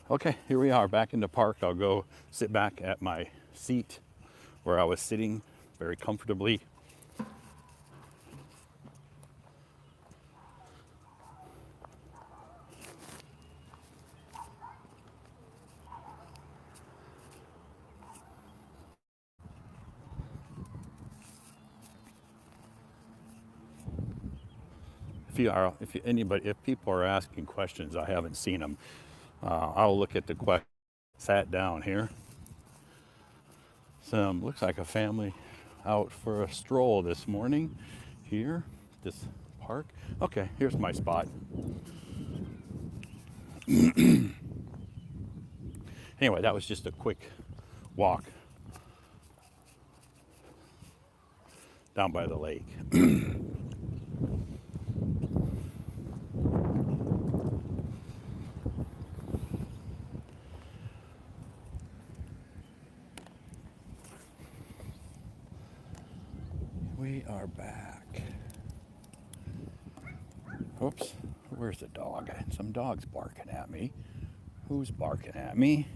Okay, here we are back in the park. I'll go sit back at my seat where I was sitting very comfortably. If people are asking questions, I haven't seen them. I'll look at the question. Sat down here. Some looks like a family out for a stroll this morning here, this park. Okay, here's my spot. Anyway, that was just a quick walk down by the lake. We are back. Oops, where's the dog? Some dog's barking at me. Who's barking at me?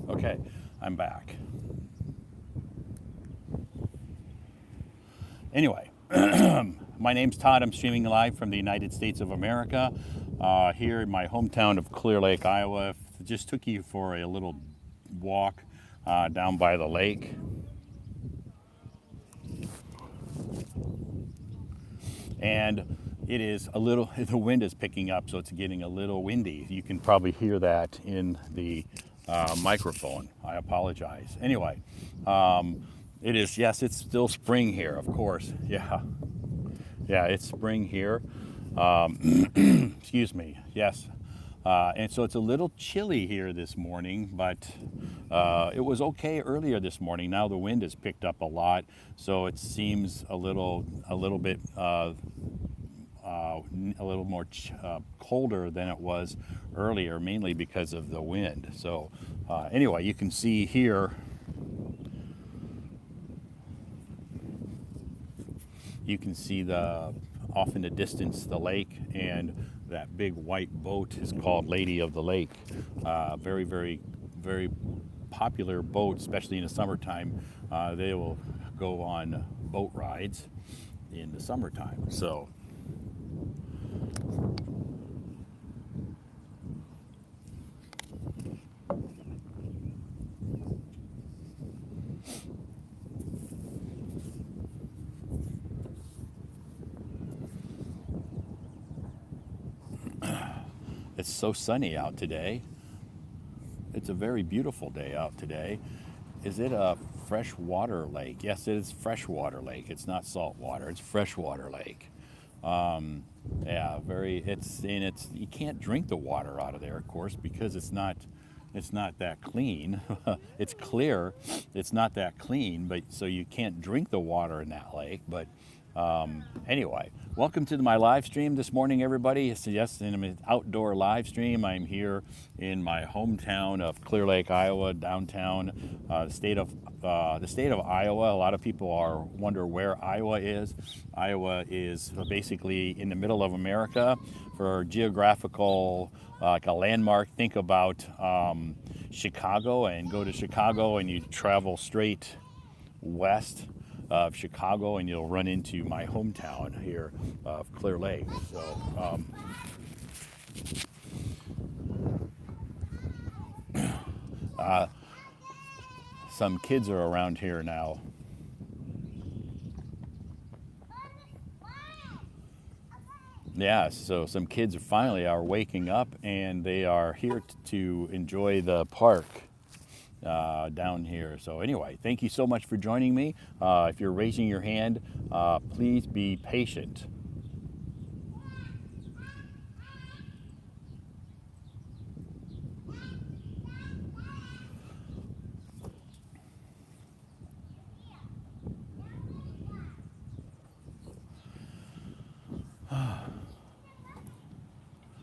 Okay, I'm back. Anyway, my name's Todd. I'm streaming live from the United States of America here in my hometown of Clear Lake, Iowa. Just took you for a little walk down by the lake. And it is a little, the wind is picking up, so it's getting a little windy. You can probably hear that in the microphone. I apologize. Anyway, it is, yes, it's still spring here, of course. Yeah. Yeah, it's spring here. Excuse me. Yes. And so it's a little chilly here this morning, but it was okay earlier this morning. Now the wind has picked up a lot, so it seems a little bit a little more colder than it was earlier, mainly because of the wind. So anyway, you can see here, you can see off in the distance the lake, and that big white boat is called Lady of the Lake. Very, very, very popular boat, especially in the summertime. They will go on boat rides in the summertime. So it's so sunny out today. It's a very beautiful day out today. Is it a freshwater lake? Yes, it is freshwater lake. It's not salt water. It's freshwater lake. Yeah, very. It's you can't drink the water out of there, of course, because it's not that clean. It's clear. It's not that clean, but so you can't drink the water in that lake. But anyway, welcome to my live stream this morning, everybody. Yes, in an outdoor live stream. I'm here in my hometown of Clear Lake, Iowa, downtown, the state of Iowa. A lot of people wonder where Iowa is. Iowa is basically in the middle of America. For geographical, like a landmark, think about Chicago, and go to Chicago and you travel straight west of Chicago and you'll run into my hometown here of Clear Lake. So some kids are around here now. Yeah, so some kids finally are waking up and they are here to enjoy the park down here. So anyway, thank you so much for joining me. If you're raising your hand, please be patient.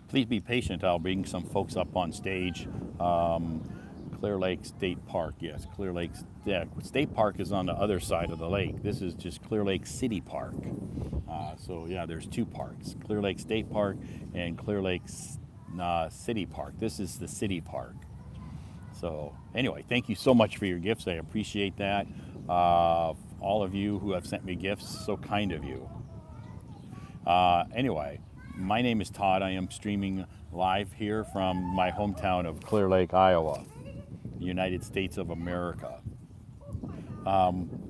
Please be patient. I'll bring some folks up on stage. Clear Clear Lake State Park. Yes, Clear Lake. Yeah, State Park is on the other side of the lake. This is just Clear Lake City Park. So yeah, there's two parks: Clear Lake State Park and Clear Lake City Park. This is the city park. So anyway, thank you so much for your gifts. I appreciate that. All of you who have sent me gifts, so kind of you. Anyway, my name is Todd. I am streaming live here from my hometown of Clear Lake, Iowa, United States of America.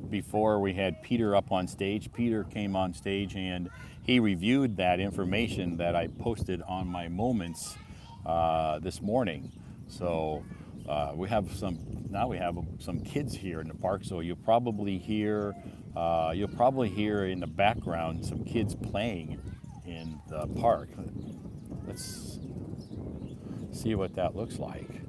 Before we had Peter up on stage, Peter came on stage and he reviewed that information that I posted on my Moments this morning. So we have some kids here in the park. So you'll probably hear in the background some kids playing in the park. Let's see what that looks like.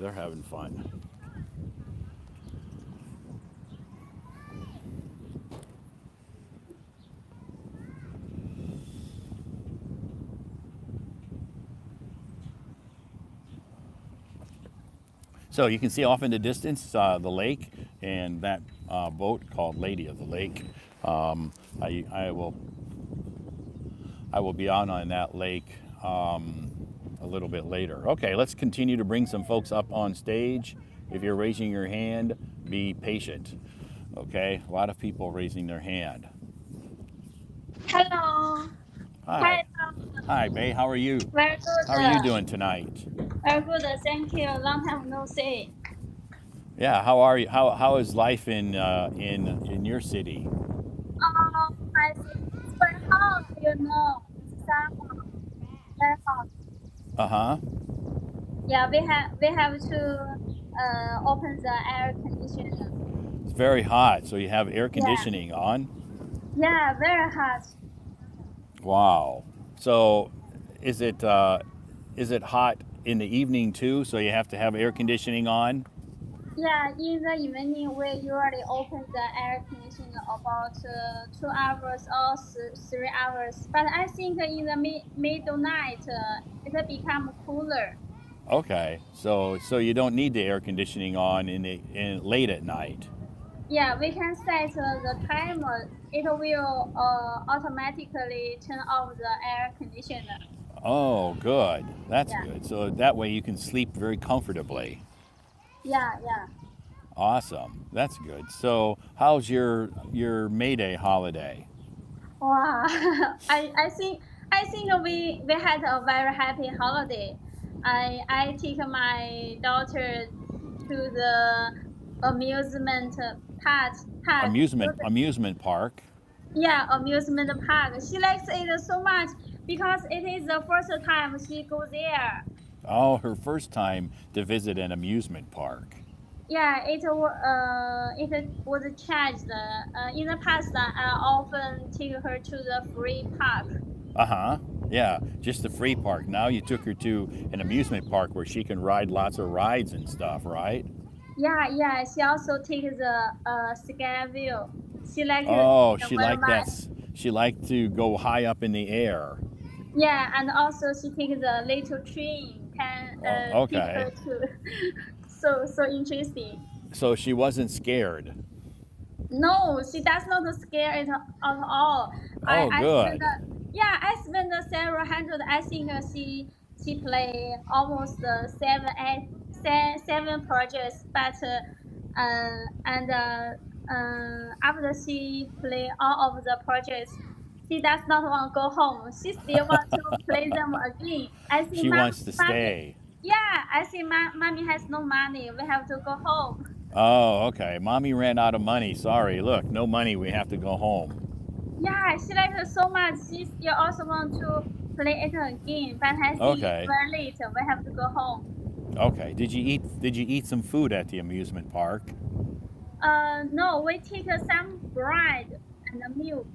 They're having fun. So you can see off in the distance the lake and that boat called Lady of the Lake. I will be out on that lake a little bit later. Okay, let's continue to bring some folks up on stage. If you're raising your hand, be patient. Okay, a lot of people raising their hand. Hello. Hi. Hello. Hi, Bay. How are you? Very good. How are you doing tonight? Very good. Thank you. Long time no see. Yeah. How are you? How is life in your city? I think it's very hot. It's summer. Very hot. Uh-huh. Yeah, we have to open the air conditioner. It's very hot. So you have air Yeah. conditioning on? Yeah, very hot. Wow. So is it hot in the evening too? So you have to have air conditioning on? Yeah, in the evening we usually open the air conditioner about 2 hours or 3 hours. But I think in the middle night it become cooler. Okay. So you don't need the air conditioning on in late at night. Yeah, we can set the timer. It will automatically turn off the air conditioner. Oh, good. That's Yeah, good. So that way you can sleep very comfortably. yeah. Awesome. That's good. So how's your May Day holiday? Wow. I think we had a very happy holiday. I take my daughter to the amusement park. Amusement park. Yeah, amusement park. She likes it so much because it is the first time she go there. Oh, her first time to visit an amusement park. Yeah, it was charged. In the past, I often take her to the free park. Uh-huh. Yeah, just the free park. Now you took her to an amusement park where she can ride lots of rides and stuff, right? Yeah. She also takes the sky view. She likes it Oh, very much. she liked to go high up in the air. Yeah, and also she takes the little train. Can Oh, take okay. her to. So interesting. So she wasn't scared. No, she does not scare it at all. Oh, I spent good. I spent several hundred. I think she play almost seven projects, but and after she play all of the projects, she does not want to go home. She still want to play them again. I see, She wants to mommy. stay. Yeah, I see, mommy has no money. We have to go home. Oh, okay. Mommy ran out of money. Sorry. Look, no money. We have to go home. Yeah, she likes it so much. She still also want to play it again, but I see it's Okay. very late. We have to go home. Okay. Did you eat some food at the amusement park? No, we take some bread and milk.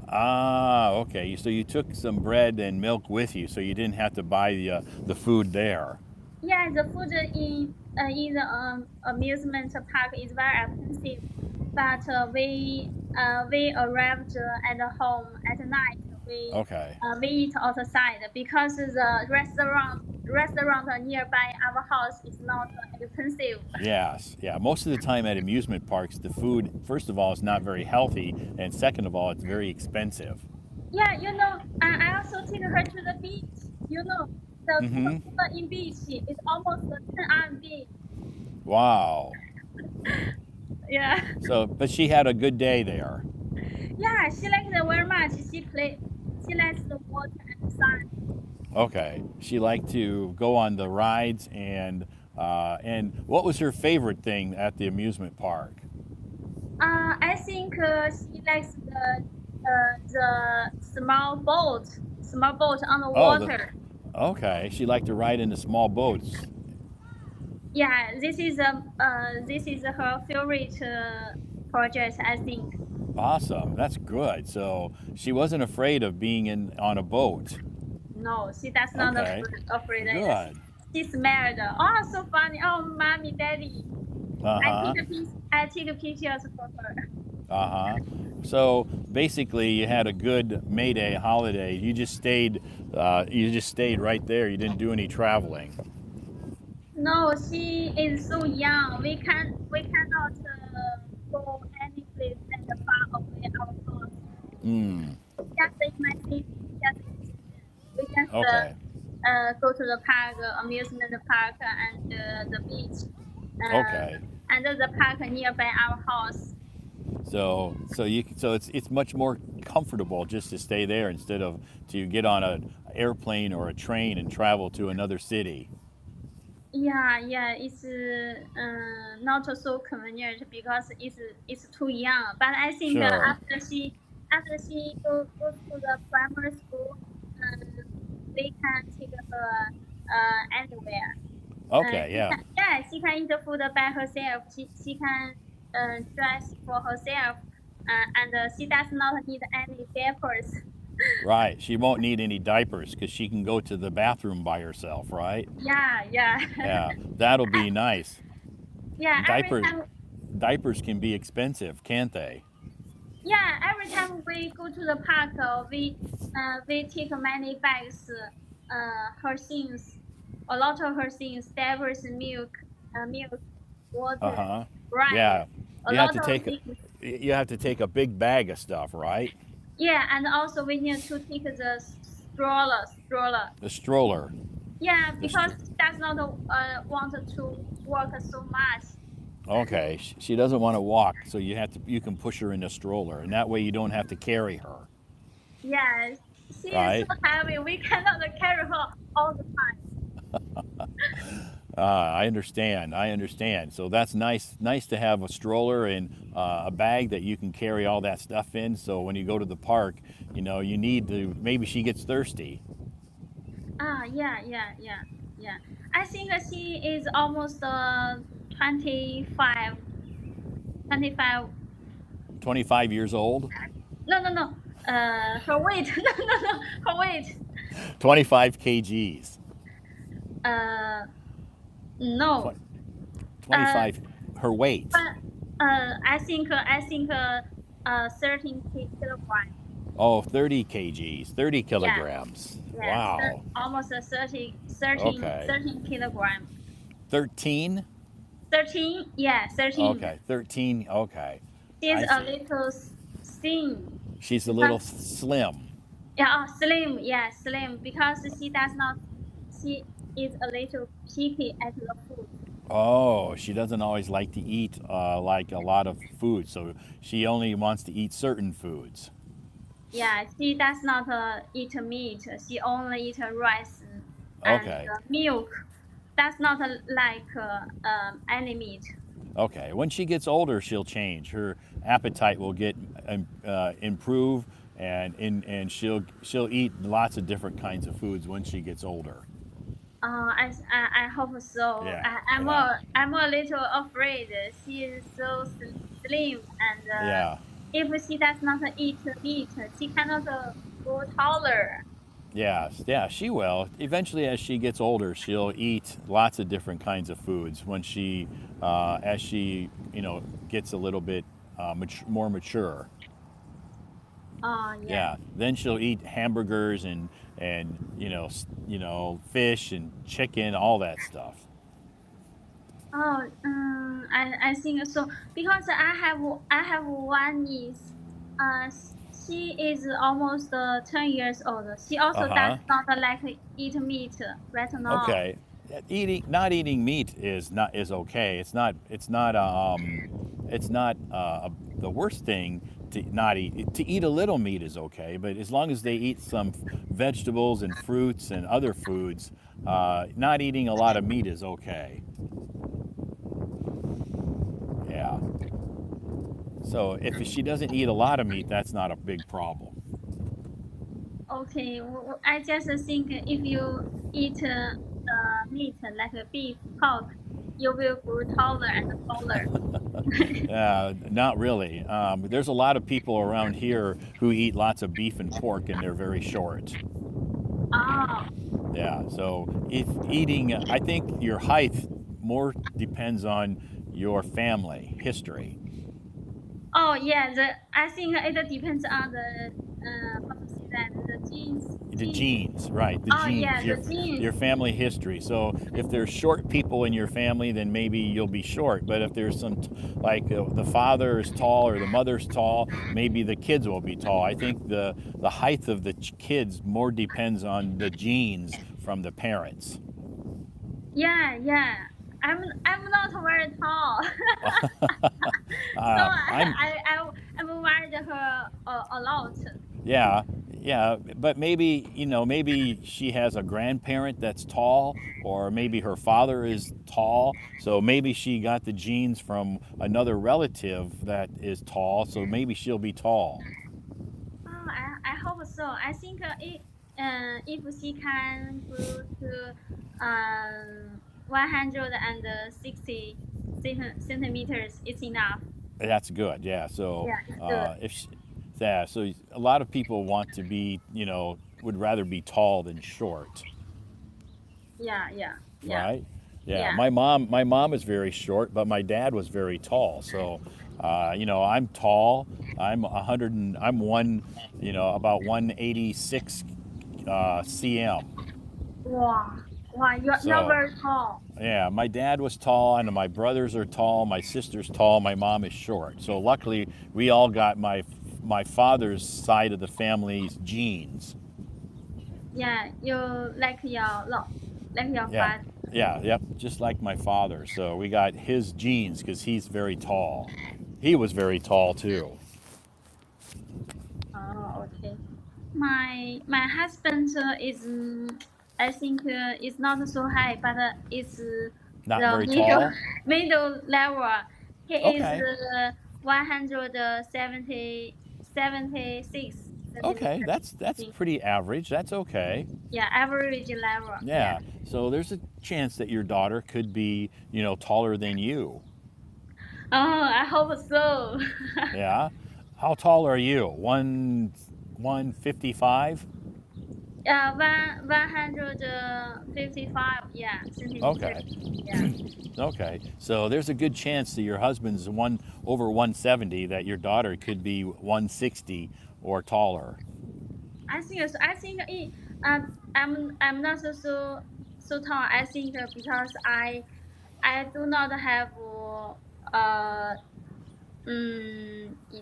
Ah, okay. So you took some bread and milk with you, so you didn't have to buy the food there. Yeah, the food in the amusement park is very expensive, but we arrived at home at night. Okay. We eat outside because the restaurant nearby our house is not expensive. Yes. Yeah. Most of the time at amusement parks, the food, first of all, is not very healthy, and second of all, it's very expensive. Yeah, I also take her to the beach. The Mm-hmm. Coca-Cola in beach is almost 10 RMB. Wow. Yeah. So, but she had a good day there. Yeah, she likes it very much. She likes the water and the sun. Okay. She liked to go on the rides, and what was her favorite thing at the amusement park? I think she likes the small boat on the Oh, water. okay. She liked to ride in the small boats. Yeah, this is her favorite project, I think. Awesome. That's good. So she wasn't afraid of being in on a boat. No, she does not Okay. afraid. Good. She smiled. Oh, so funny. Oh, mommy, daddy. Uh-huh. I take pictures for her. Uh-huh. So basically you had a good May Day holiday. You just stayed right there. You didn't do any traveling. No, she is so young. We cannot go any place that far away our house. Mm. Just in my city, just in Shenzhen. We just Okay. go to the park, amusement park, and the beach, Okay. and the park nearby our house. So it's much more comfortable just to stay there instead of to get on an airplane or a train and travel to another city. Yeah, yeah, it's not so convenient because it's too young. But I think Sure. after she goes to the primary school, we can take her anywhere. Okay, yeah. She can eat the food by herself. She can dress for herself, and she does not need any diapers. Right. She won't need any diapers because she can go to the bathroom by herself, right? Yeah, yeah, Yeah, that'll be nice. yeah. Diapers diapers can be expensive, can't they? Every time we go to the park, we take many bags, her things, a lot of her things, diapers, milk, water, Uh-huh. rice, Yeah. a You have lot to of take things. you have to take a big bag of stuff, right? Yeah, and also we need to take the stroller. The stroller. Yeah, The because str- she does not want to work so much. okay, she doesn't want to walk, so you can push her in the stroller, and that way you don't have to carry her, Yes, she is so right? heavy. We cannot carry her all the time. I understand. I understand. So that's nice to have a stroller and a bag that you can carry all that stuff in. So when you go to the park, you need to. Maybe she gets thirsty. Yeah, yeah, yeah, yeah. I think she is almost 25, 25. 25 years old. No, no, no. Her weight. No, no, no. Her weight. 25 kgs. Uh, no. 20, Uh, 25. Her weight. but I think 13 kilogram. Oh, 30 kgs. 30 Yeah, kilograms. yeah. Wow. Almost 13, Okay. 13 kilogram. 13. 13. Yeah, 13. Okay. 13. Okay. She's I a see. little thin She's a because little slim. yeah, slim. Yeah, slim because she does not. She is a little picky at the food. Oh, she doesn't always like to eat like a lot of food, so she only wants to eat certain foods. Yeah, she does not eat meat. She only eat rice and Okay, milk. Does not like any meat. okay. When she gets older, she'll change. Her appetite will get improve, and she'll eat lots of different kinds of foods when she gets older. I hope so. Yeah, yeah, I'm a little afraid. She is so slim, and yeah. if she does not eat meat, she cannot grow taller. Yeah, yeah, she will. Eventually, as she gets older, she'll eat lots of different kinds of foods. When she, as she, gets a little bit more mature. Oh yeah. Yeah, then she'll eat hamburgers and fish and chicken, all that stuff. Oh, I think so because I have one niece. She is almost 10 years old. She Uh also does huh. not like eat meat right now. Okay. Not eating meat is okay. It's not the worst thing to not eat. To eat a little meat is okay, but as long as they eat some vegetables and fruits and other foods, not eating a lot of meat is okay. Yeah. So if she doesn't eat a lot of meat, that's not a big problem. Okay, I just think if you eat meat like beef, pork, you will grow taller and taller. Not really. There's a lot of people around here who eat lots of beef and pork, and they're very short. Oh, Yeah. So if eating, I think your height more depends on your family history, oh yeah. I think it depends on the how to say that the the genes. genes, right? The Oh yeah, genes, the genes. your family history. So if there's short people in your family, then maybe you'll be short. But if there's like the father is tall or the mother's tall, maybe the kids will be tall. I think the height of the kids more depends on the genes from the parents. Yeah, yeah. I'm not very tall, so I'm I'm worried her a lot. Yeah, yeah, but maybe she has a grandparent that's tall, or maybe her father is tall, so maybe she got the genes from another relative that is tall, so maybe she'll be tall. Oh, I hope so. I think if she can grow to 160 centimeters, it's enough. That's good, yeah. So Yeah, it's good. if she, yeah, so a lot of people want to be, would rather be tall than short. Yeah, yeah, yeah, Right? Yeah, yeah. my mom is very short, but my dad was very tall. So, I'm tall. I'm about 186 cm. Wow, wow. You're So, very tall. yeah, my dad was tall, and my brothers are tall. My sister's tall. My mom is short. So luckily, we all got my father's side of the family's genes. Yeah, you like your Yeah, father. yeah, yep, just like my father. So we got his genes because he's very tall. He was very tall too. Oh, okay. My husband is I think is not so high, but is Not the very middle tall. middle level. He is Okay, 176 okay, centimeters. I that's think. pretty average. That's okay. Yeah, average level. Yeah. Yeah. So there's a chance that your daughter could be, taller than you. Oh, I hope so. Yeah. How tall are you? 155. One hundred 55. Yeah, centimeters. Okay. Yeah. Okay. So there's a good chance that your husband's over 170, that your daughter could be 160 or taller. I think so. I think I'm not so tall. I think because I do not have uh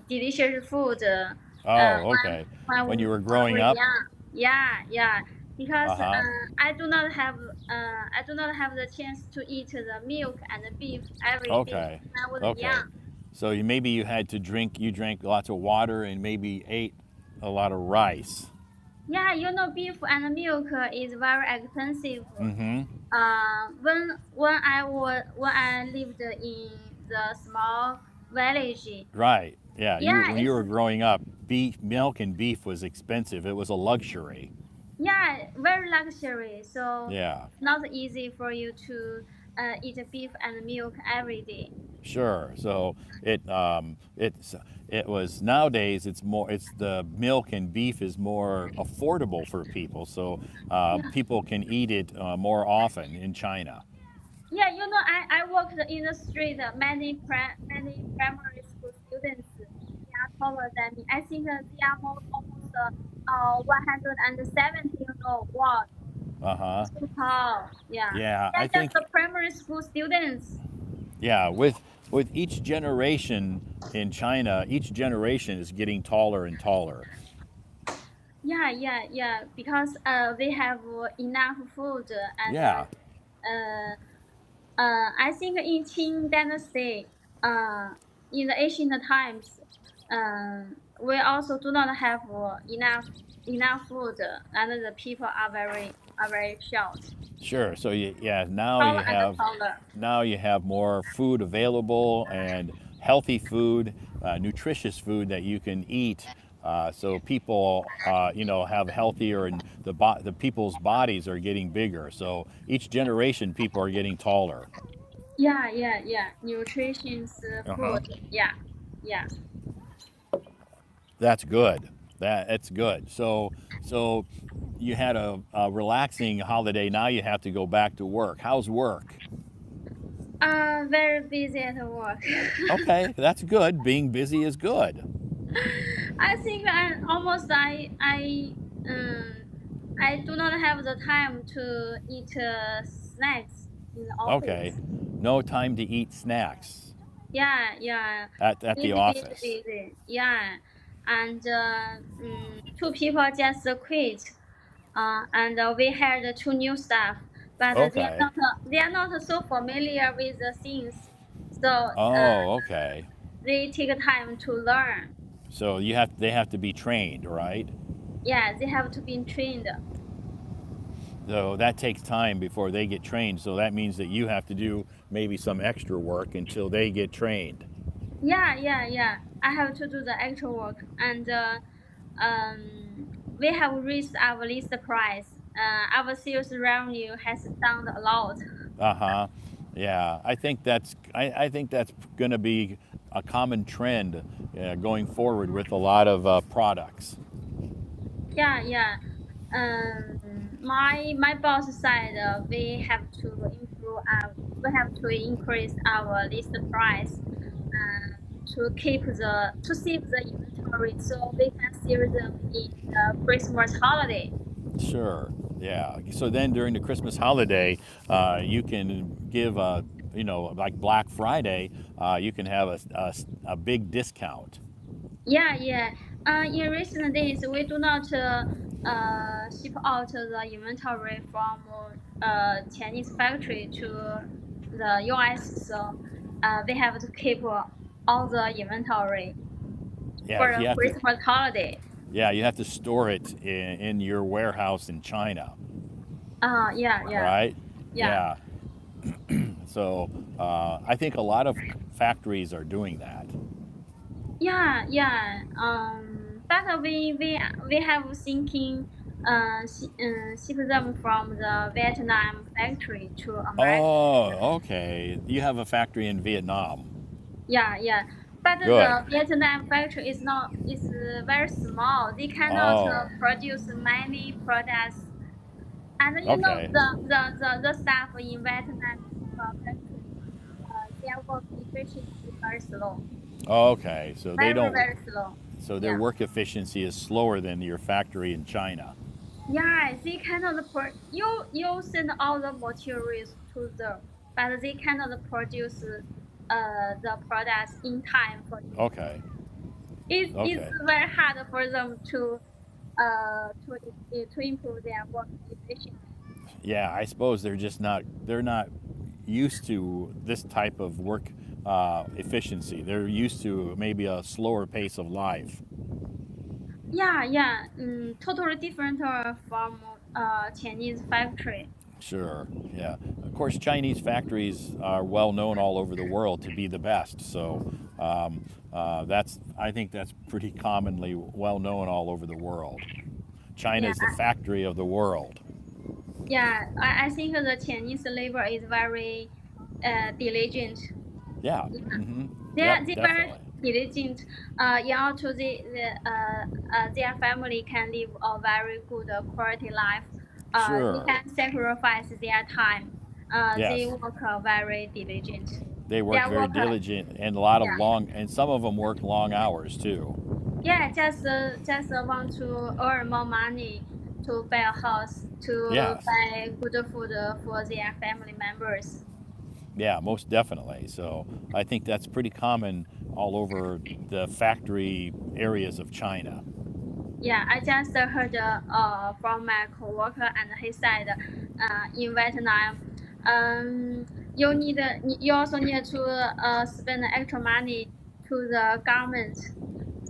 delicious food Oh, okay. When you were when growing we're up? young. Yeah, yeah. Because Uh-huh. I do not have the chance to eat the milk and the beef every day Okay. when I was Okay. young. So maybe you drank lots of water and maybe ate a lot of rice. Yeah, beef and milk is very expensive. Mm-hmm. When I lived in the small village, Right. Yeah. yeah, When you it's were growing up, milk and beef was expensive. It was a luxury. yeah very luxury. So Yeah. it's not easy for you to eat beef and milk every day. Sure. So it was nowadays it's the milk and beef is more affordable for people, so Yeah, people can eat it more often in China. yeah. I worked in the street. Many primary school students, they are taller than me. I think they are almost 170. Wow, Uh huh. so tall. Yeah, Yeah, they I are just think the primary school students. yeah with each generation in China, each generation is getting taller and taller. Yeah, yeah, yeah. Because they have enough food and Yeah, I think in Qing Dynasty, in the ancient times, we also do not have enough food, and the people are very short, sure. So yeah, taller and taller. now you have more food available and healthy food, nutritious food that you can eat. So people, have healthier and the people's bodies are getting bigger. So each generation, people are getting taller. Yeah, yeah, yeah. Nutritious Uh huh. food. Yeah, yeah. That's good. That's good. So you had a relaxing holiday. Now you have to go back to work. How's work? Very busy at work. Okay, that's good. Being busy is good. I think I do not have the time to eat snacks in the Okay, office. no time to eat snacks Yeah, yeah, at the busy, office. busy. Yeah, and two people just quit. And we hired two new staff, but Okay. they are not so familiar with the things, so Oh, okay. they take time to learn. So they have to be trained, right? Yeah, they have to be trained. So that takes time before they get trained. So that means that you have to do maybe some extra work until they get trained. Yeah, yeah, yeah. I have to do the actual work, and we have reached our list price. Our sales revenue has down a lot. Uh huh. Yeah, I think that's going to be a common trend going forward with a lot of products. Yeah, yeah. My boss said we have to improve we have to increase our list price, to save the inventory so we can sell them in the Christmas holiday. Sure. Yeah. So then during the Christmas holiday, you can give like Black Friday, you can have a big discount. Yeah, yeah. In recent days, we do not ship out the inventory from Chinese factory to the US, so we have to keep all the inventory Yeah. for You the have to. Christmas holiday. Yeah. You have to store it in your warehouse in China, Yeah, yeah, right? yeah. Yeah. So I think a lot of factories are doing that. Yeah, yeah. But we have thinking ship them from the Vietnam factory to America. Oh, okay. You have a factory in Vietnam. Yeah, yeah. But Good. the Vietnam factory is very small. They cannot Oh, produce many products. And okay. the staff in Vietnam factory, their work efficiency is very slow. Okay. So they Very, don't. very slow. So their Yeah. work efficiency is slower than your factory in China. Yeah, they cannot you send all the materials to them, but they cannot produce the products in time for you. Okay. It's Okay. very hard for them to improve their work efficiency. Yeah, I suppose they're not used to this type of work efficiency. They're used to maybe a slower pace of life. Yeah, yeah, totally different from Chinese factory. Sure. Yeah. Of course, Chinese factories are well known all over the world to be the best. So that's I think that's pretty commonly well known all over the world. China Yeah, is the factory of the world. yeah. I think the Chinese labor is very diligent. Yeah. Mm-hmm. Yep. They very Definitely. diligent. In order to their family can live a very good quality life. They Sure. can sacrifice their time. They Yes. work very diligent. They work Their very work, diligent and a lot of yeah, long, and some of them work long hours too. yeah. Just want to earn more money to buy a house, to Yes. buy good food for their family members. Yeah, most definitely. So I think that's pretty common all over the factory areas of China. Yeah, I just heard from my coworker, and he said, in Vietnam, you also need to spend extra money to the government,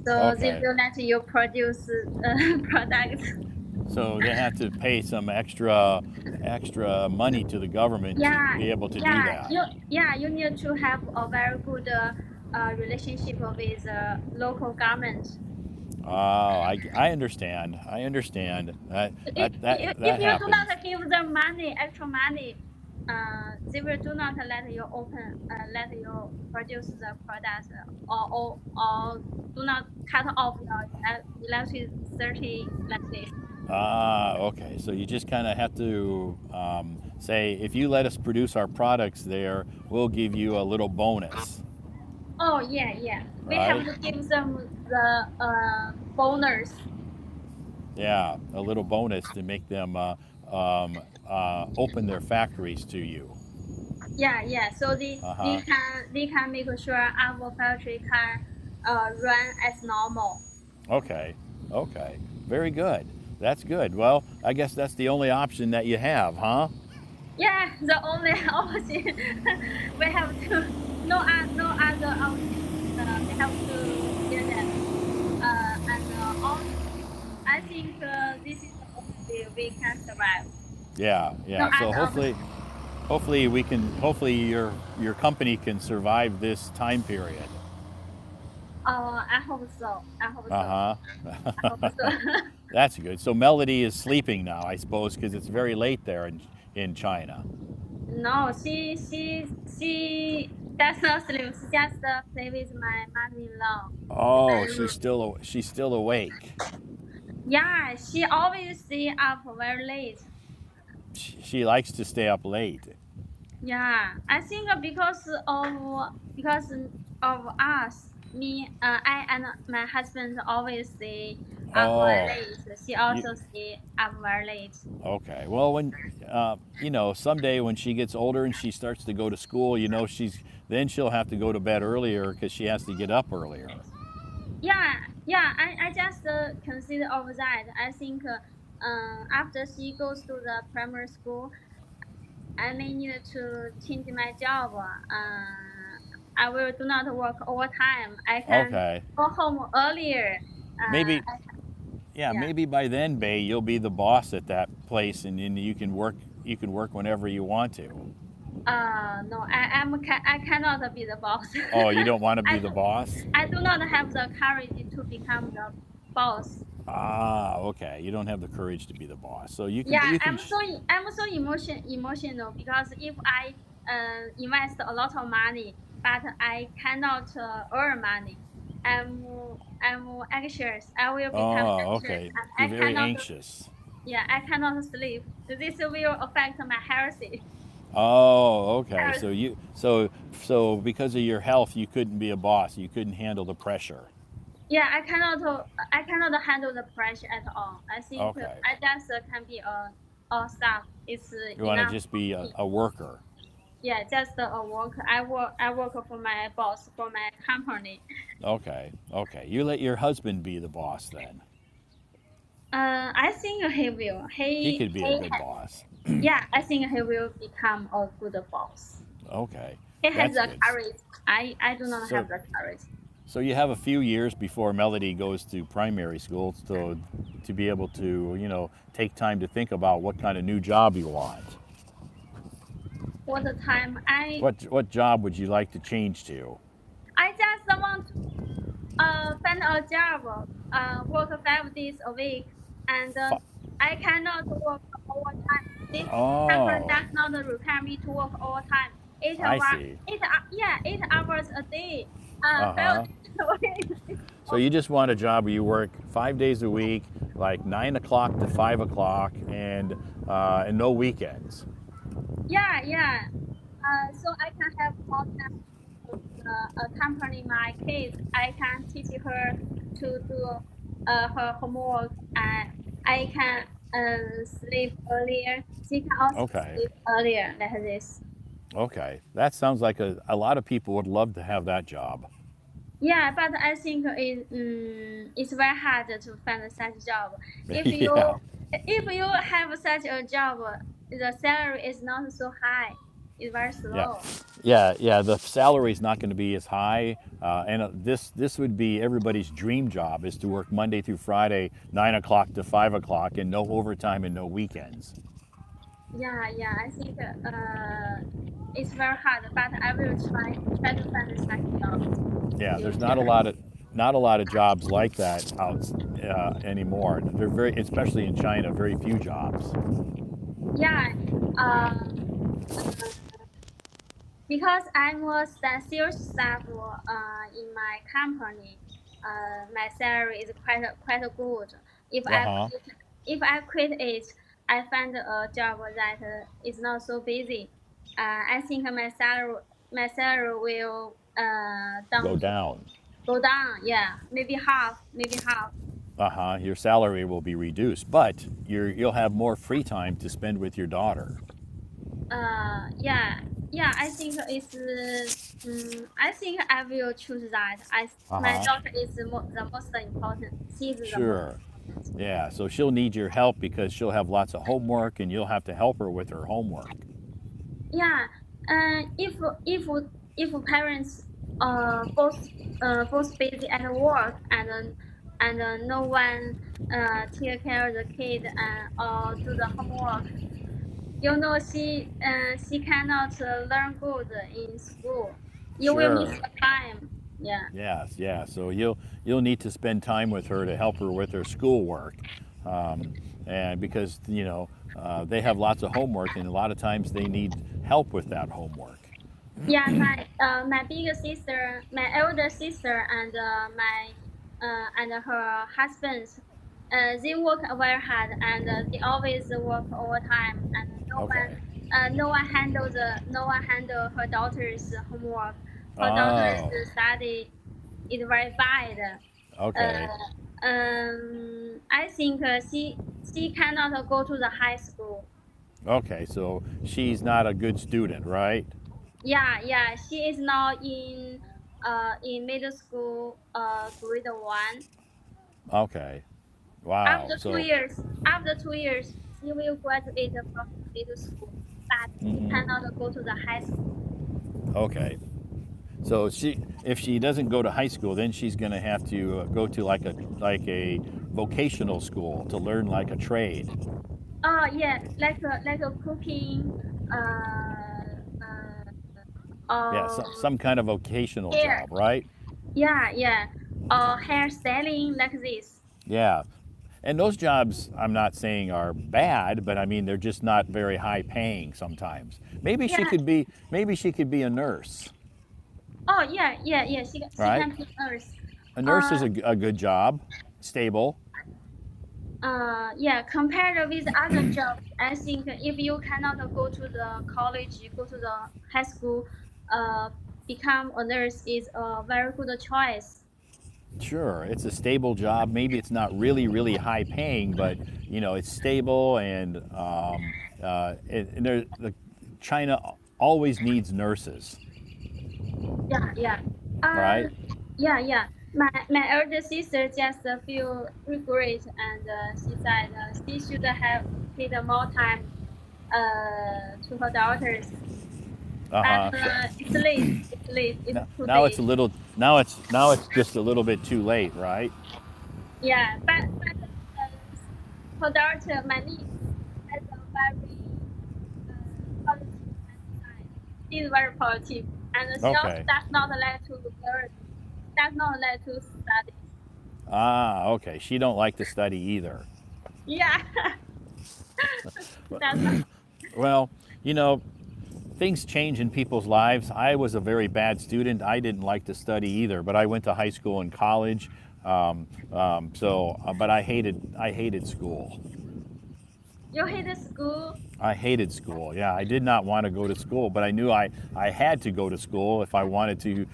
so they Okay. will let you produce products. So they have to pay some extra money to the government to Yeah, be able to do yeah, that. you need to have a very good relationship with local government. Oh, I understand. I understand. That If you do not happens. give them money, extra money, they will do not let you produce the product, or do not cut off your electricity like this. Ah, okay. So you just kind of have to say, if you let us produce our products there, we'll give you a little bonus, Oh yeah, yeah. We have right? to give them the bonus. Yeah, a little bonus to make them open their factories to you. Yeah, yeah. So Uh huh. they can make sure our factory can run as normal. Okay. Okay. Very good. That's good. Well, I guess that's the only option that you have, huh? Yeah, the only option we have to no other option. We have to get that. And all I think this is the only way we can survive. Yeah. No Yeah. So other option. hopefully your company can survive this time period. I hope so. I hope so. Uh I hope huh. so. That's good. So Melody is sleeping now, I suppose, because it's very late there in China. No, she does not sleep. She just play with my mother-in-law in the Oh, bedroom. she's still awake. Yeah, she always stay up very late. She likes to stay up late. Yeah, I think because of us, I and my husband always stay up very Oh, late. She you also stay up very late. okay? Well, when someday when she gets older and she starts to go to school, she'll have to go to bed earlier because she has to get up earlier. Yeah, yeah. I just consider of that. I think after she goes to the primary school, I may need to change my job. I will do not work overtime. I can Okay, go home earlier. maybe yeah, Yeah. maybe by then, Bay, you'll be the boss at that place, and then you can work whenever you want to. No, I cannot be the boss. Oh, you don't want to be I the boss? I do not have the courage to become the boss. Ah, okay. You don't have the courage to be the boss. So you can, but Yeah, you can. I'm so emotional because if I invest a lot of money, but I cannot earn money, I'm I'm anxious. I will become Oh, anxious, okay. and You're very anxious. I cannot sleep. This will affect my health. Oh, okay. Health. So because of your health, you couldn't be a boss. You couldn't handle the pressure. Yeah, I cannot handle the pressure at all. I think Okay. I just can be a staff. It's You want to enough just for be a, me. a worker. Yeah, just a work. I work for my boss for my company. Okay. Okay. You let your husband be the boss then. I think he will. He could be a good boss. Yeah, I think he will become a good boss. Okay. He has That's the good. courage. I do not So have the courage. So you have a few years before Melody goes to primary school, so to be able to, take time to think about what kind of new job you want. For the time, What job would you like to change to? I just want to find a job, work 5 days a week, and Fi- I cannot work overtime. This company Oh, does not require me to work overtime. 8 I hour, see. 8 hours a day. Uh huh. But So you just want a job where you work 5 days a week, like 9 o'clock to 5 o'clock, and no weekends. yeah. So I can have more time to accompany my kids. I can teach her to do her homework, and I can sleep earlier. She can also Okay. sleep earlier like this. Okay. That sounds like a lot of people would love to have that job. Yeah, but I think it's very hard to find such job. If you Yeah. if you have such a job, the salary is not so high. It's very Yeah. slow. Yeah. The salary is not going to be as high, and this would be everybody's dream job is to work Monday through Friday, 9 o'clock to 5 o'clock, and no overtime and no weekends. Yeah. I think it's very hard, but I will try to find such job Yeah, in there's future. not a lot of jobs like that out anymore. They're very, especially in China, very few jobs. Yeah, because I'm a sales staff in my company, my salary is quite good. If Uh I huh. quit, if I quit it, I find a job that is not so busy. I think my salary will Go down to down. go down. Yeah, maybe half, maybe half. Uh huh. Your salary will be reduced, but you'll have more free time to spend with your daughter. Yeah. I think I think I will choose that. Uh My huh. daughter is the most important. She's the most Sure. important. Yeah. So she'll need your help because she'll have lots of homework, and you'll have to help her with her homework. Yeah. If if if parents both busy at work and no one take care of the kid or do the homework, she cannot learn good in school. You will miss Sure. the time. Yeah. Yes, yeah. So you'll need to spend time with her to help her with her schoolwork, um, and because they have lots of homework, and a lot of times they need help with that homework. Yeah, my big sister, my elder sister, and her husband, they work very hard and they always work overtime and Okay. no one handle her daughter's homework. Her daughter's Oh, study is very bad. okay. I think she cannot go to the high school. Okay. So she's not a good student, right? Yeah. She is now in middle school, grade one. Okay. Wow. After two So, years, after 2 years, she will graduate from middle school, but she cannot go to the high school. okay. So if she doesn't go to high school, then she's going to have to go to like a vocational school to learn like a trade. Oh yeah, like a cooking, Yeah, or some kind of vocational hair. job, right? Yeah, or hairstyling like this. Yeah. And those jobs, I'm not saying are bad, but I mean they're just not very high paying sometimes. Yeah. Maybe she could be a nurse, Oh yeah. She right? can be a nurse. A nurse is Uh, a good job, stable. yeah, compared with other jobs, I think if you cannot go to the college, go to the high school, uh, become a nurse is a very good choice. Sure, it's a stable job. Maybe it's not really high paying, but it's stable, and China always needs nurses, Yeah. Uh, right? yeah. My elder sister just feel regret and she said she should have paid more time to her daughters. Uh But huh. it's late. It's late. It's too Now it's late. a little. Now it's just a little bit too late, right? Yeah, but her daughter, my niece, has a very positive mindset. She's very positive, and she also Okay. does not like to learn, does not like to study. Ah, okay. She don't like to study either. Yeah, she does not. Well, you know, things change in people's lives. I was a very bad student. I didn't like to study either, but I went to high school and college. But I hated school. You hate the school? I hated school. Yeah, I did not want to go to school, but I knew I had to go to school if I wanted to,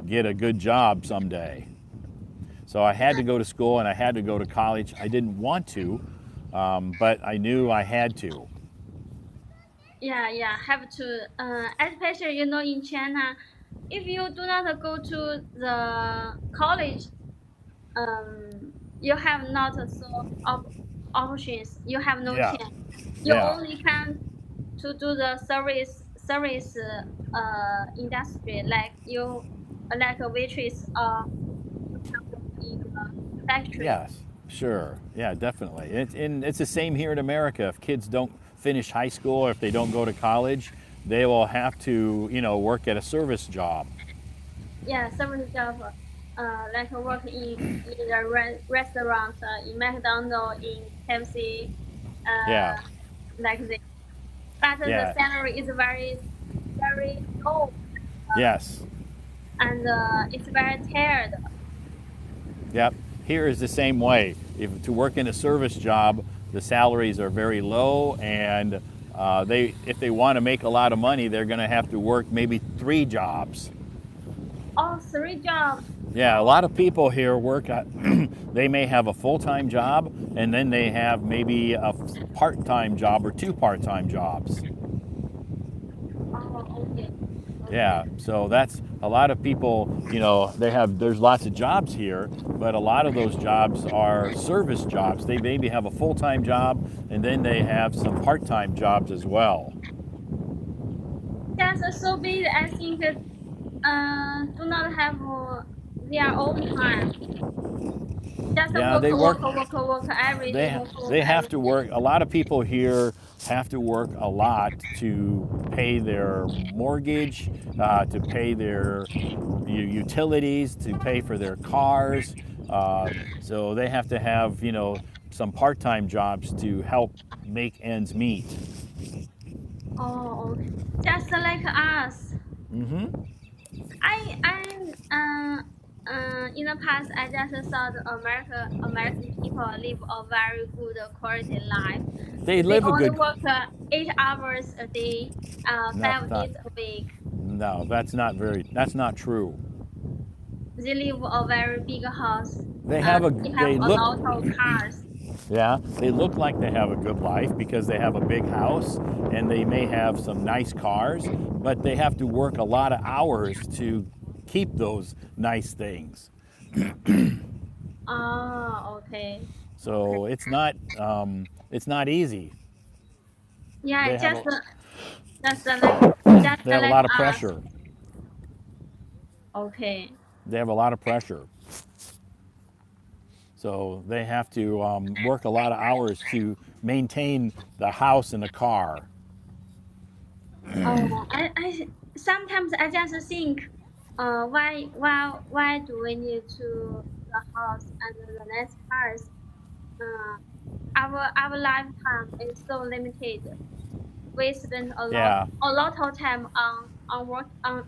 get a good job someday. So I had to go to school and I had to go to college. I didn't want to, but I knew I had to. Yeah, yeah, have to. Especially in China, if you do not go to the college, you have not so options. You have no Yeah, chance. You yeah, only can to do the service industry, like like a waitress, or you can work in a factory. yes, sure. Yeah, definitely. It's the same here in America. If kids don't finish high school or if they don't go to college, they will have to, work at a service job. Yeah, service job, like work in a restaurant, in McDonald's, in KFC, Yeah, like this. But the yeah, salary is very very low, yes. and it's very tired. Yep. Here is the same way. If to work in a service job, the salaries are very low, and if they want to make a lot of money, they're going to have to work maybe 3 jobs. Oh, three jobs. Yeah, a lot of people here work at, they may have a full-time job and then they have maybe a part-time job or 2 part-time jobs. Oh, okay, okay. Yeah, so that's a lot of people, there's lots of jobs here, but a lot of those jobs are service jobs. They maybe have a full-time job and then they have some part-time jobs as well. That's so big. I think do not have their own time. Just Yeah, work, they work work, work, work every day, they work, work they have every to day. work. A lot of people here have to work a lot to pay their mortgage, to pay their utilities, to pay for their cars. So they have to have some part-time jobs to help make ends meet. Oh, okay. Just like us. In the past, I just thought American people live a very good quality life. They They live a only good. work 8 hours a day, That's 5 days not. a week. No, that's not very. That's not true. They live a very big house. They have a. They have They a look. lot of cars. Yeah, they look like they have a good life because they have a big house and they may have some nice cars, but they have to work a lot of hours to keep those nice things. Oh, okay, okay. So it's not easy. Yeah, They have a just they have a like lot of us. pressure. Okay. They have a lot of pressure. So they have to work a lot of hours to maintain the house and the car. Oh, I sometimes I just think, why do we need to the house and the next cars? Uh, our lifetime is so limited. We spend Yeah, a lot of time on work on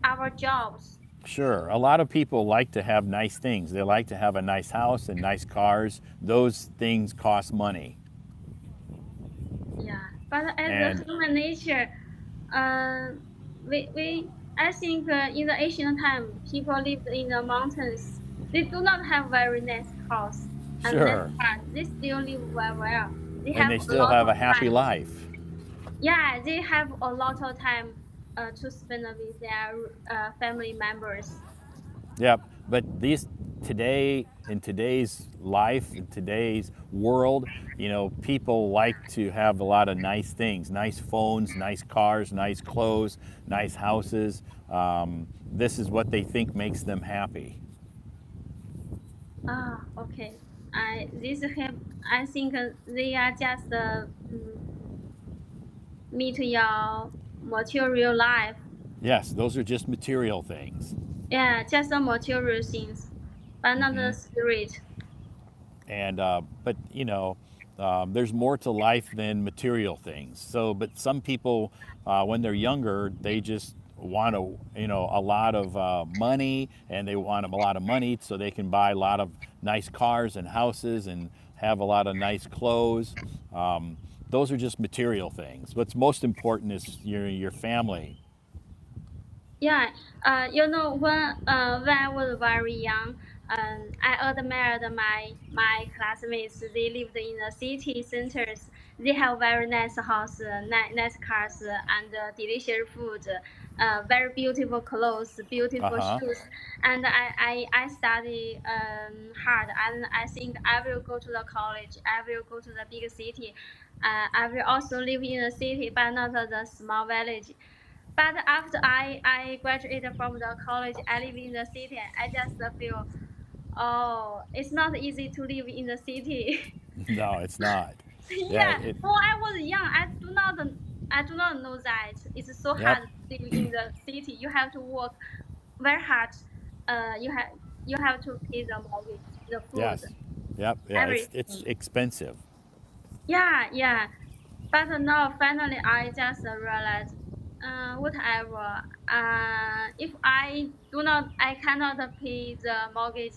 our jobs. sure. A lot of people like to have nice things. They like to have a nice house and nice cars. Those things cost money. Yeah, but as a And human nature, uh, we I think in the ancient time, people lived in the mountains. They do not have very nice house and nice sure, car. They still live very well. They and have they a still lot have of a happy time. life. Yeah, they have a lot of time to spend with their family members. Yep. But in today's life, in today's world, people like to have a lot of nice things, nice phones, nice cars, nice clothes, nice houses. This is what they think makes them happy. Ah, okay. I think they are just meet your material life. Yes, those are just material things. Yeah, just the material things, but not the spirit. And but there's more to life than material things. So, but some people, when they're younger, they just want to, a lot of money, and they want a lot of money so they can buy a lot of nice cars and houses and have a lot of nice clothes. Those are just material things. What's most important is your family. Yeah, when I was very young, I admired my classmates. They lived in the city centers. They have very nice house, nice cars, and delicious food, very beautiful clothes, Uh beautiful huh. shoes. And I study hard, and I think I will go to the college. I will go to the big city. I will also live in a city, but not the small village. But after I graduated from the college, I live in the city. I just feel, oh, it's not easy to live in the city. No, it's not. Yeah. Yeah, when I was young, I do not know that it's so Yep. hard to live in the city. You have to work very hard. You have to pay the mortgage, the food, Yes. Yep. Yeah. It's everything. expensive. Yeah, yeah. But now finally I just realized, whatever. If I cannot pay the mortgage,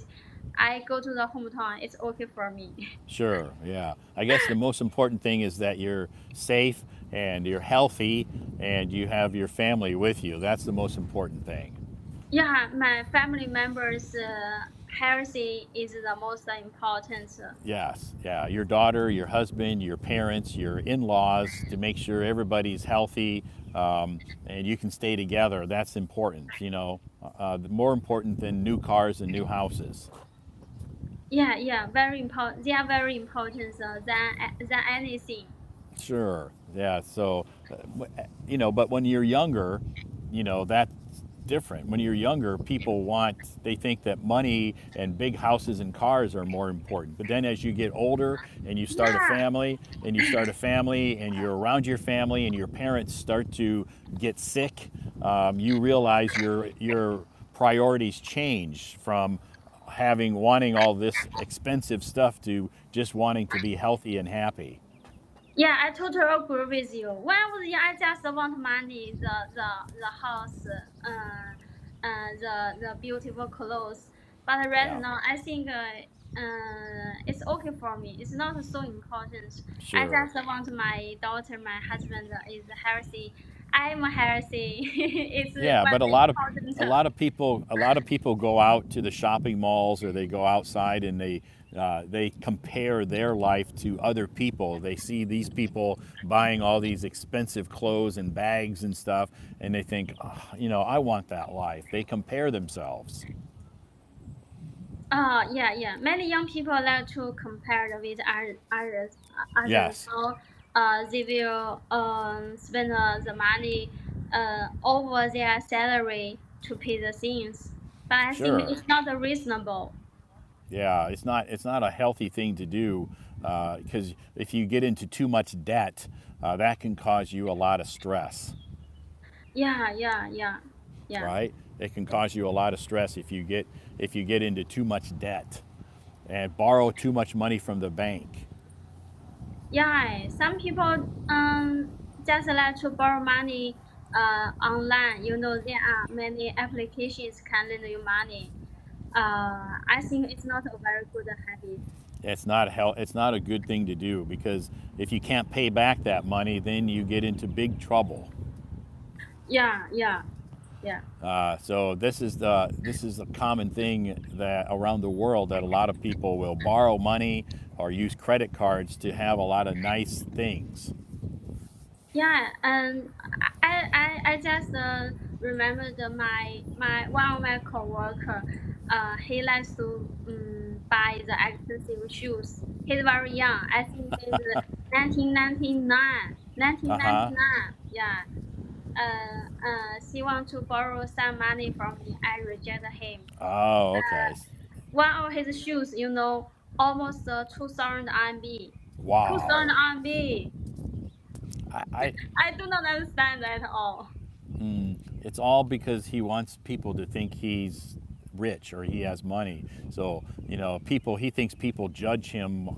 I go to the hometown. It's okay for me. Sure, yeah. I guess the most important thing is that you're safe and you're healthy and you have your family with you. That's the most important thing. Yeah, my family members' healthy is the most important. Yes, yeah. Your daughter, your husband, your parents, your in laws, to make sure everybody's healthy and you can stay together. That's important, more important than new cars and new houses. Yeah, yeah, very important. They are very important than anything. Sure. Yeah. So, but when you're younger, that's different. When you're younger, they think that money and big houses and cars are more important. But then as you get older and you start a Yeah, family and you start a family and you're around your family and your parents start to get sick, you realize your priorities change from wanting all this expensive stuff to just wanting to be healthy and happy. yeah, I totally agree with you. When I was young, I just want money, the house, the beautiful clothes. But right Yeah. now, I think it's okay for me. It's not so important. I Sure. just want my daughter, my husband is healthy. I'm healthy. It's Yeah, but what's important. a lot of people go out to the shopping malls or they go outside and they compare their life to other people. They see these people buying all these expensive clothes and bags and stuff, and they think, "Oh, I want that life." They compare themselves. Yeah, yeah. Many young people like to compare with others. Yes, So, they will spend the money over their salary to pay the things. But I think sure. it's not reasonable. Yeah, it's not a healthy thing to do because if you get into too much debt, that can cause you a lot of stress. Yeah, yeah, yeah, yeah. Right? It can cause you a lot of stress if you get into too much debt and borrow too much money from the bank. Yeah, some people just like to borrow money online. There are many applications can lend you money. I think it's not a very good habit. It's not a good thing to do because if you can't pay back that money, then you get into big trouble. Yeah, yeah, yeah. So this is a common thing that around the world that a lot of people will borrow money or use credit cards to have a lot of nice things. Yeah, and I just remembered my one of my coworker. He likes to buy the expensive shoes. He's very young. I think he's 1999. Uh huh. 1999. Yeah. He want to borrow some money from me. I reject him. Oh, Uh, okay. one of his shoes, almost 2,000 RMB. 2,000 Wow. RMB. I I do not understand at all. It's all because he wants people to think he's rich or he has money. So, he thinks people judge him.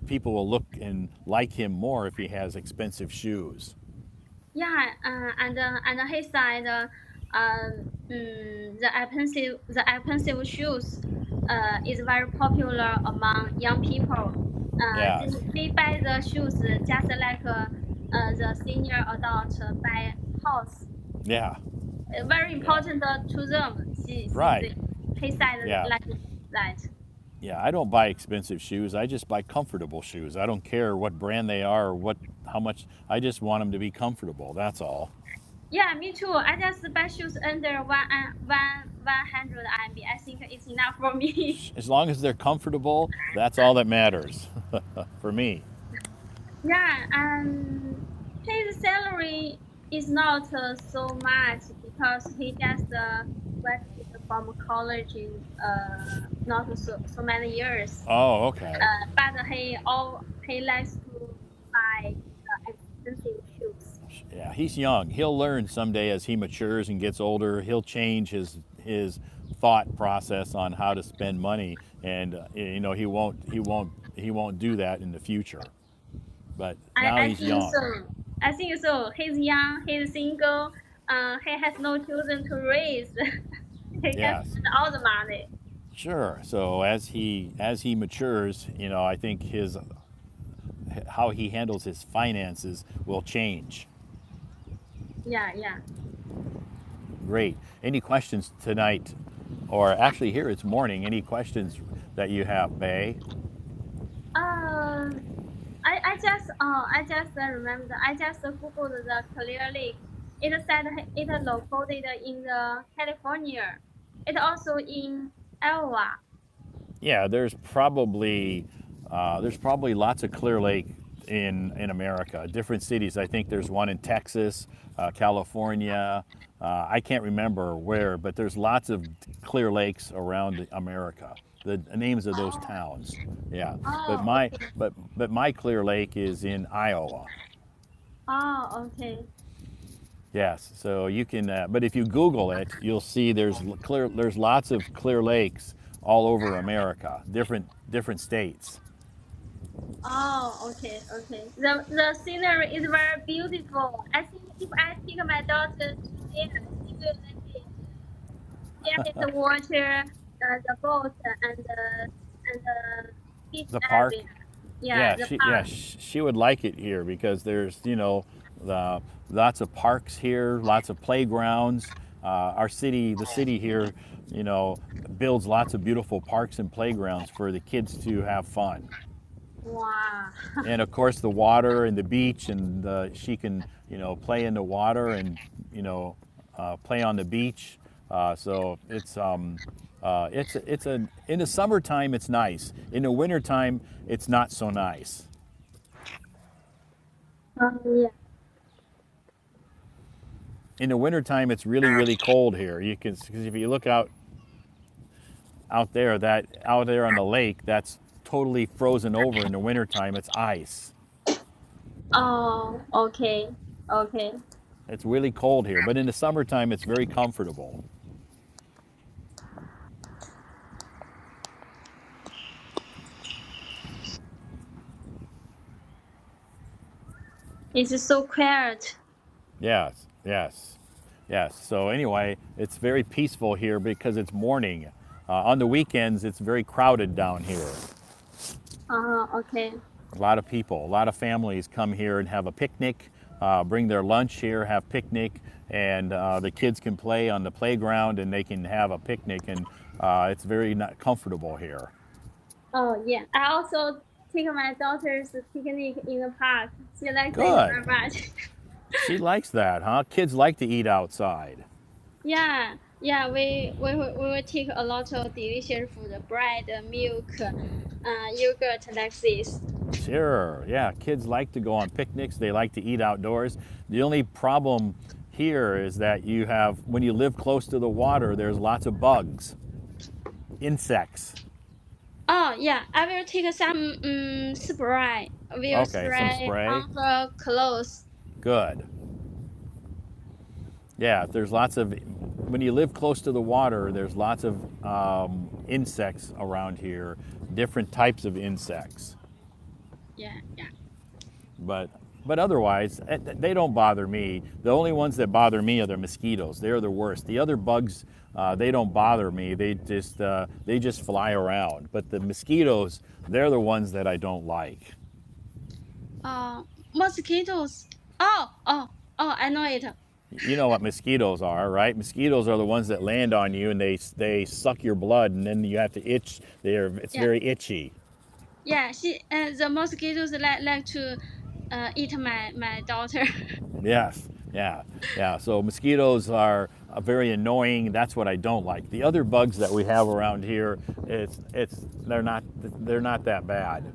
People will look and like him more if he has expensive shoes. Yeah, and he said, the expensive shoes, is very popular among young people. Yes. They buy the shoes just like the senior adult buy house. Yeah. Very Yeah. important to them. Right. He said Yeah. like that. Yeah, I don't buy expensive shoes. I just buy comfortable shoes. I don't care what brand they are or how much. I just want them to be comfortable. That's all. Yeah, me too. I just buy shoes under 100 RMB. I think it's enough for me. As long as they're comfortable, that's all that matters for me. Yeah, and his salary is not so much because he just graduated from college in not so many years. Oh, okay. But he likes to buy expensive shoes. Yeah, he's young. He'll learn someday as he matures and gets older. He'll change his thought process on how to spend money, and he won't do that in the future. But now I he's think young. so. I think so. He's young. He's single. He has no children to raise. He can Yes, spend all the money. sure. So as he matures, I think his how he handles his finances will change. Yeah, yeah. Great. Any questions tonight, or actually here it's morning? Any questions that you have, Bay? Um, I just remember. I just googled the Clear Lake. It said it located in the California. It also in Iowa. Yeah, there's probably lots of Clear Lake in America, different cities. I think there's one in Texas, California. I can't remember where, but there's lots of Clear Lakes around America. The names of those Oh, towns. Yeah, but oh, my okay. but my Clear Lake is in Iowa. Oh, okay. Yes, so you can. But if you Google it, you'll see there's lots of Clear Lakes all over America, different states. Oh, okay, okay. The scenery is very beautiful. I think if I take my daughter to there, she will like it. There is the water, the boat, and the beach The park. area. Yeah, Yeah, the yeah, park. she would like it here because there's the lots of parks here, lots of playgrounds. The city here, you know, builds lots of beautiful parks and playgrounds for the kids to have fun. Wow. And of course, the water and the beach, and she can play in the water and play on the beach. So it's in the summertime it's nice. In the wintertime it's not so nice. Yeah. In the wintertime it's really cold here. You can, because if you look out there on the lake, that's totally frozen over. In the wintertime it's ice. Oh, okay, okay. It's really cold here, but in the summertime it's very comfortable. It's so quiet. Yes, yes, yes. So anyway, it's very peaceful here because it's morning. On the weekends, it's very crowded down here. Okay. A lot of people, a lot of families come here and have a picnic, bring their lunch here, have picnic, and the kids can play on the playground and they can have a picnic, and it's very not comfortable here. Oh, yeah. I also take my daughter's picnic in the park. She likes it Good. very much. She likes that, huh? Kids like to eat outside. Yeah, yeah. We will take a lot of delicious food, bread, milk, yogurt like this. Sure, yeah. Kids like to go on picnics. They like to eat outdoors. The only problem here is that when you live close to the water, there's lots of bugs, insects. Oh, yeah. I will take some spray. Will Okay, some spray spray. on her clothes. Good. Yeah, there's lots of when you live close to the water, there's lots of insects around here, different types of insects. Yeah, yeah. But otherwise, they don't bother me. The only ones that bother me are the mosquitoes. They're the worst. The other bugs, they don't bother me. They just fly around. But the mosquitoes, they're the ones that I don't like. Mosquitoes. Oh, I know it. You know what mosquitoes are, right? Mosquitoes are the ones that land on you and they suck your blood, and then you have to itch. It's Yeah, very itchy. yeah. The mosquitoes like to eat my daughter. Yes, yeah, yeah. So mosquitoes are very annoying. That's what I don't like. The other bugs that we have around here, it's they're not that bad.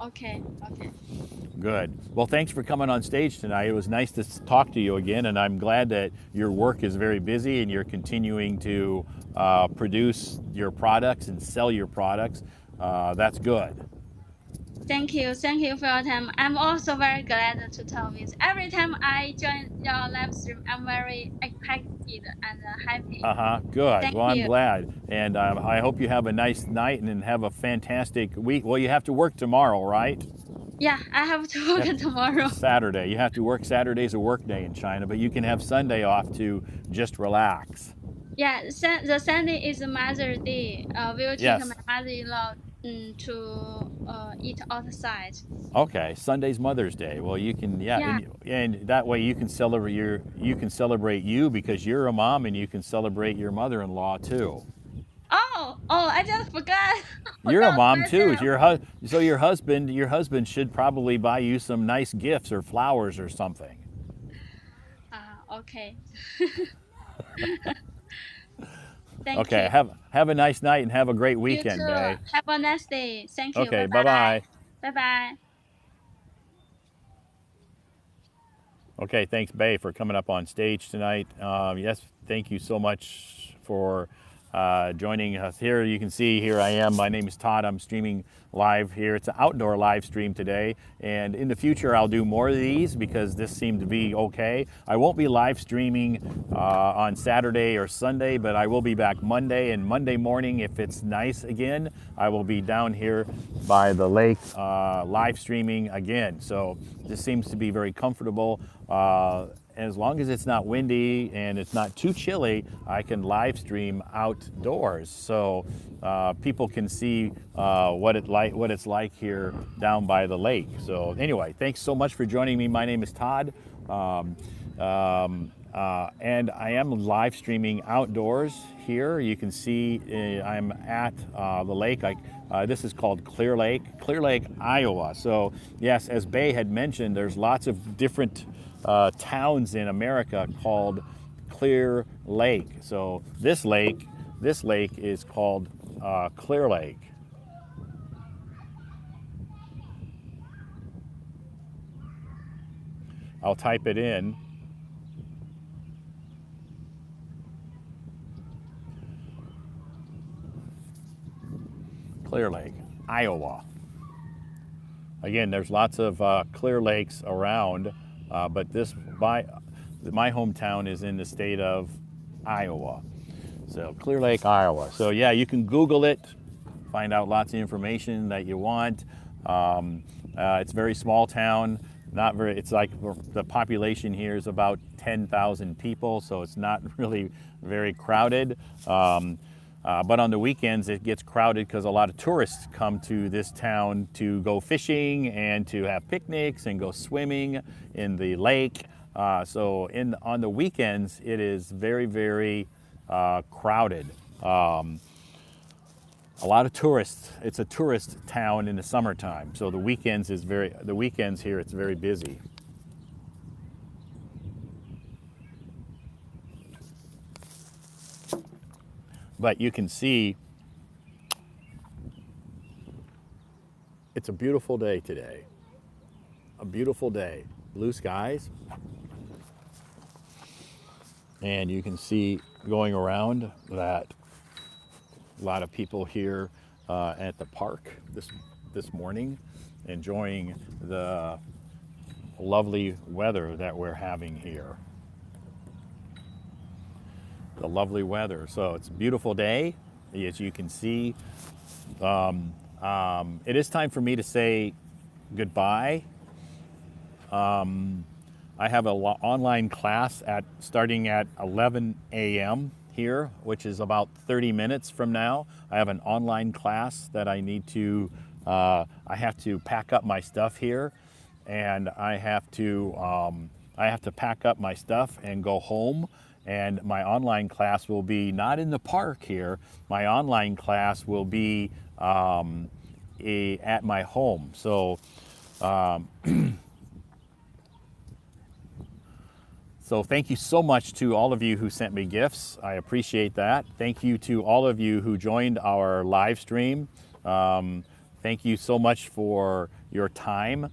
Okay, okay. Good. Well, thanks for coming on stage tonight. It was nice to talk to you again, and I'm glad that your work is very busy and you're continuing to produce your products and sell your products. That's good. Thank you for your time. I'm also very glad to talk with. Every time I join your live stream, I'm very excited and happy. Good. Thank Well, I'm you. glad, and I hope you have a nice night and have a fantastic week. Well, you have to work tomorrow, right? Yeah, I have to work tomorrow. Saturday. You have to work. Saturday's a work day in China, but you can have Sunday off to just relax. Yeah, the Sunday is Mother's Day. We'll take my Yes. mother-in-law to eat outside. Okay. Sunday's Mother's Day. Well, you can, yeah, Yeah. and that way you can celebrate you because you're a mom, and you can celebrate your mother-in-law too. Oh, I just forgot You're a forgot mom too. myself. So your husband should probably buy you some nice gifts or flowers or something. Okay. Thank Okay. you. Have a nice night and have a great You weekend, too. Bay. Have a nice day. Thank you. Okay. Bye Bye bye. bye. Bye bye. Okay, thanks, Bay, for coming up on stage tonight. Yes, thank you so much for joining us here. You can see here I am. My name is Todd. I'm streaming live here. It's an outdoor live stream today, and in the future I'll do more of these because this seemed to be okay. I won't be live streaming on Saturday or Sunday, but I will be back Monday, and Monday morning, if it's nice again, I will be down here by the lake live streaming again. So this seems to be very comfortable. As long as it's not windy and it's not too chilly, I can live stream outdoors, so people can see what it's like here down by the lake. So anyway, thanks so much for joining me. My name is Todd, and I am live streaming outdoors here. You can see I'm at the lake. This is called Clear Lake, Iowa. So yes, as Bay had mentioned, there's lots of different towns in America called Clear Lake. So this lake is called Clear Lake. I'll type it in. Clear Lake, Iowa. Again, there's lots of clear lakes around, but my hometown is in the state of Iowa. So Clear Lake, Iowa. So yeah, you can Google it, find out lots of information that you want. It's a very small town. Not very. It's like the population here is about 10,000 people, so it's not really very crowded. But on the weekends, it gets crowded because a lot of tourists come to this town to go fishing and to have picnics and go swimming in the lake. So on the weekends, it is very, very crowded. A lot of tourists. It's a tourist town in the summertime. So the weekends here it's very busy. But you can see it's a beautiful day today. A beautiful day. Blue skies. And you can see going around that a lot of people here at the park this morning enjoying the lovely weather that we're having here. the lovely weather. So it's a beautiful day, as you can see. It is time for me to say goodbye. I have an online class starting at 11 a.m. here, which is about 30 minutes from now. I have an online class that I need to, I have to pack up my stuff here, and I have to pack up my stuff and go home. And my online class will be not in the park here. My online class will be at my home. So. So thank you so much to all of you who sent me gifts. I appreciate that. Thank you to all of you who joined our live stream. Thank you so much for your time.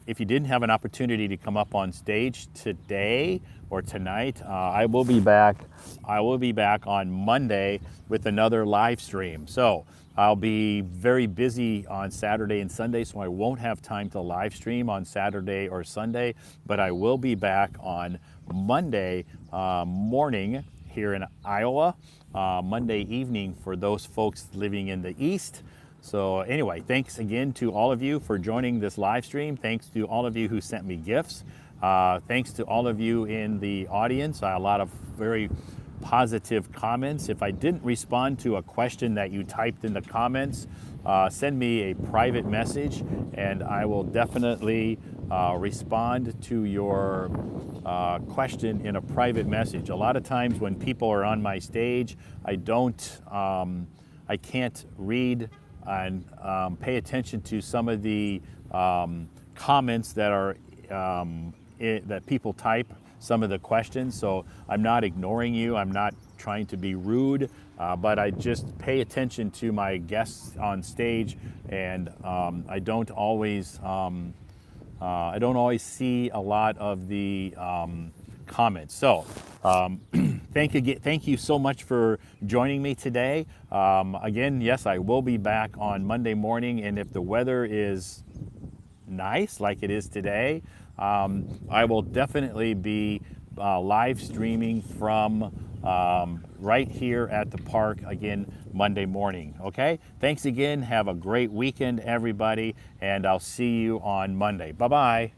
If you didn't have an opportunity to come up on stage today or tonight, I will be back. I will be back on Monday with another live stream. So I'll be very busy on Saturday and Sunday, so I won't have time to live stream on Saturday or Sunday, but I will be back on Monday morning here in Iowa, Monday evening for those folks living in the East. So anyway, thanks again to all of you for joining this live stream. Thanks to all of you who sent me gifts. Thanks to all of you in the audience. A lot of very positive comments. If I didn't respond to a question that you typed in the comments, send me a private message and I will definitely respond to your question in a private message. A lot of times when people are on my stage, I can't read and pay attention to some of the comments that are that people type, some of the questions. So I'm not ignoring you. I'm not trying to be rude, but I just pay attention to my guests on stage, and I don't always see a lot of the comments. So thank you so much for joining me today. Again, yes, I will be back on Monday morning, and if the weather is nice like it is today, I will definitely be live streaming from right here at the park again Monday morning. Okay, thanks again. Have a great weekend, everybody, and I'll see you on Monday. Bye-bye.